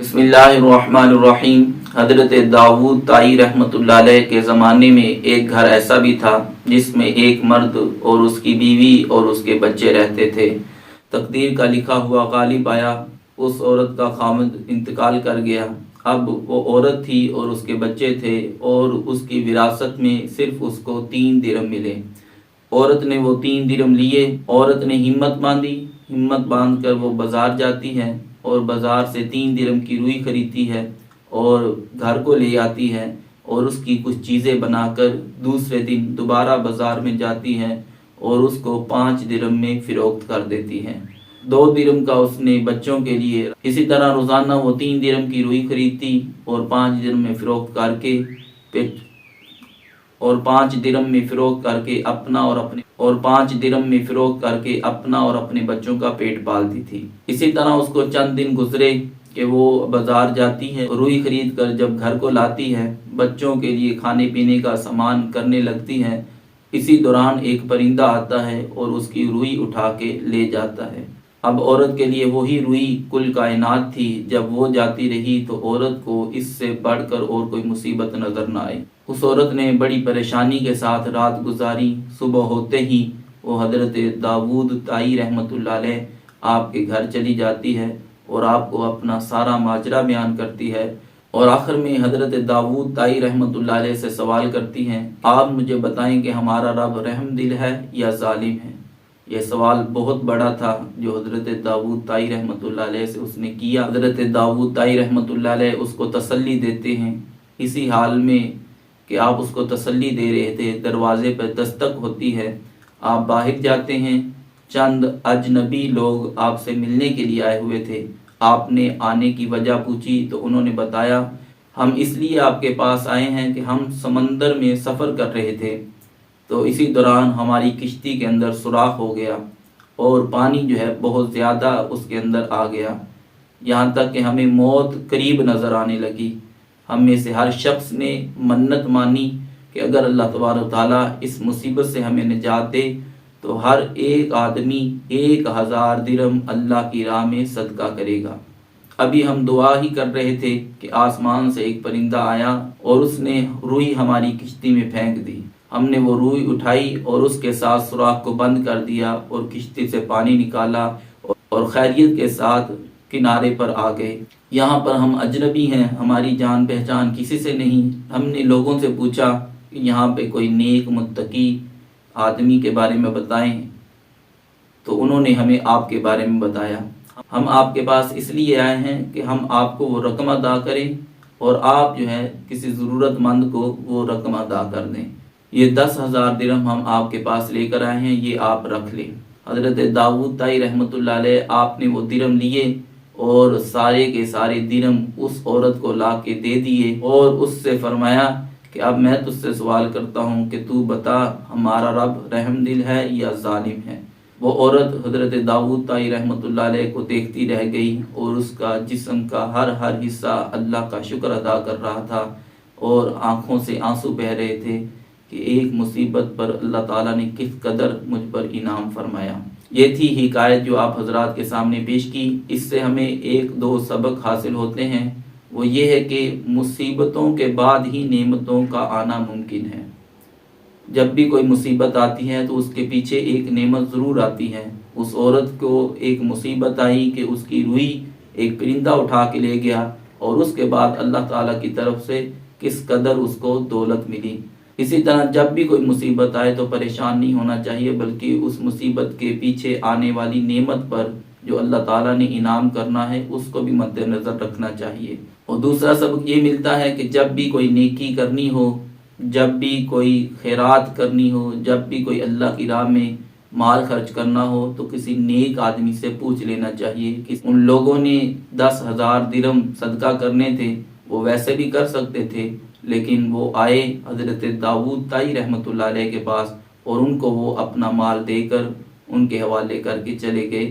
बिस्मिल्लाहिर्रहमानिर्रहीम। हज़रत दाऊद ताई रहमतुल्लाह अलैह के ज़माने में एक घर ऐसा भी था जिसमें एक मर्द और उसकी बीवी और उसके बच्चे रहते थे। तकदीर का लिखा हुआ गालिब आया, उस औरत का खामद इंतकाल कर गया। अब वो औरत थी और उसके बच्चे थे और उसकी विरासत में सिर्फ उसको 3 दिरहम मिले। औरत ने वो 3 दिरहम लिए। औरत ने हिम्मत बांधी, हिम्मत बांध कर वो बाज़ार जाती है और बाज़ार से 3 दिरहम की रुई खरीदती है और घर को ले आती है और उसकी कुछ चीज़ें बनाकर दूसरे दिन दोबारा बाज़ार में जाती है और उसको 5 दिरहम में फ़रोख्त कर देती है। 2 दिरहम का उसने बच्चों के लिए। इसी तरह रोज़ाना वो 3 दिरहम की रुई खरीदती और 5 दिरहम में फ़रोख्त करके और 5 दिरहम में फ़रोख्त करके अपना और अपने बच्चों का पेट पालती थी। इसी तरह उसको चंद दिन गुजरे कि वो बाज़ार जाती है, रुई खरीद कर जब घर को लाती है, बच्चों के लिए खाने पीने का सामान करने लगती है। इसी दौरान एक परिंदा आता है और उसकी रुई उठा के ले जाता है। अब औरत के लिए वही रुई कुल कायनात थी। जब वो जाती रही तो औरत को इससे बढ़कर और कोई मुसीबत नज़र न आई। उस औरत ने बड़ी परेशानी के साथ रात गुजारी। सुबह होते ही वो हज़रत दाऊद ताई रहमतुल्लाह अलैह आपके घर चली जाती है और आपको अपना सारा माजरा बयान करती है और आखिर में हज़रत दाऊद ताई रहमतुल्लाह अलैह से सवाल करती हैं, आप मुझे बताएं कि हमारा रब रहम दिल है या जालिम है। यह सवाल बहुत बड़ा था जो हज़रत दाऊद ताई रहमतुल्लाह अलैह से उसने किया। हज़रत दाऊद ताई रहमतुल्लाह अलैह उसको तसल्ली देते हैं। इसी हाल में कि आप उसको तसल्ली दे रहे थे, दरवाज़े पर दस्तक होती है। आप बाहर जाते हैं, चंद अजनबी लोग आपसे मिलने के लिए आए हुए थे। आपने आने की वजह पूछी तो उन्होंने बताया, हम इसलिए आपके पास आए हैं कि हम समंदर में सफ़र कर रहे थे, तो इसी दौरान हमारी किश्ती के अंदर सुराख हो गया और पानी जो है बहुत ज़्यादा उसके अंदर आ गया, यहाँ तक कि हमें मौत करीब नज़र आने लगी। हम में से हर शख्स ने मन्नत मानी कि अगर अल्लाह तबारक ताला इस मुसीबत से हमें निजात दे तो हर एक आदमी 1000 दिरहम अल्लाह की राह में सदका करेगा। अभी हम दुआ ही कर रहे थे कि आसमान से एक परिंदा आया और उसने रुई हमारी किश्ती में फेंक दी। हमने वो रुई उठाई और उसके साथ सुराख को बंद कर दिया और किश्ती से पानी निकाला और खैरियत के साथ किनारे पर आ गए। यहाँ पर हम अजनबी हैं, हमारी जान पहचान किसी से नहीं। हमने लोगों से पूछा कि यहाँ पे कोई नेक मुत्तकी आदमी के बारे में बताएं, तो उन्होंने हमें आपके बारे में बताया। हम आपके पास इसलिए आए हैं कि हम आपको वो रकम अदा करें और आप जो है किसी ज़रूरतमंद को वो रकम अदा कर दें। ये 10,000 दिरहम हम आपके पास लेकर आए हैं, ये आप रख लें। हज़रत दाऊद ताई रहमतुल्लाह अलैह आपने वो दिरहम लिए और सारे के सारे दिरहम उस औरत को ला के दे दिए और उससे फरमाया कि अब मैं तुझसे सवाल करता हूँ कि तू बता हमारा रब रहम दिल है या जालिम है। वो औरत हज़रत दाऊद ताई रहमतुल्लाह अलैह को देखती रह गई और उसका जिस्म का हर हिस्सा अल्लाह का शुक्र अदा कर रहा था और आँखों से आंसू बह रहे थे कि एक मुसीबत पर अल्लाह ताला ने किस कदर मुझ पर इनाम फरमाया। ये थी हिकायत जो आप हजरात के सामने पेश की। इससे हमें 1-2 सबक हासिल होते हैं। वो ये है कि मुसीबतों के बाद ही नेमतों का आना मुमकिन है। जब भी कोई मुसीबत आती है तो उसके पीछे एक नेमत ज़रूर आती है। उस औरत को एक मुसीबत आई कि उसकी रुई एक परिंदा उठा के ले गया और उसके बाद अल्लाह ताला की तरफ से किस कदर उसको दौलत मिली। इसी तरह जब भी कोई मुसीबत आए तो परेशान नहीं होना चाहिए, बल्कि उस मुसीबत के पीछे आने वाली नेमत पर जो अल्लाह ताला ने इनाम करना है उसको भी मद्देनज़र रखना चाहिए। और दूसरा सबक ये मिलता है कि जब भी कोई नेकी करनी हो, जब भी कोई खैरात करनी हो, जब भी कोई अल्लाह की राह में माल खर्च करना हो तो किसी नेक आदमी से पूछ लेना चाहिए कि उन लोगों ने 10,000 दिरहम सदका करने थे, वो वैसे भी कर सकते थे, लेकिन वो आए हज़रत दाऊद ताई रहमतुल्लाह अलैह के पास और उनको वो अपना माल देकर उनके हवाले करके चले गए।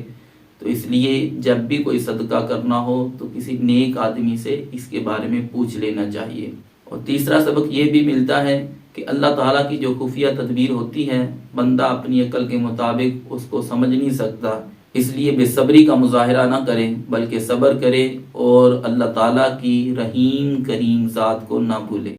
तो इसलिए जब भी कोई सदका करना हो तो किसी नेक आदमी से इसके बारे में पूछ लेना चाहिए। और तीसरा सबक ये भी मिलता है कि अल्लाह ताला की जो खुफिया तदबीर होती है, बंदा अपनी अकल के मुताबिक उसको समझ नहीं सकता। اس لیے بے صبری کا مظاہرہ نہ کریں بلکہ صبر کریں اور اللہ تعالیٰ کی رحیم کریم ذات کو نہ بھولیں۔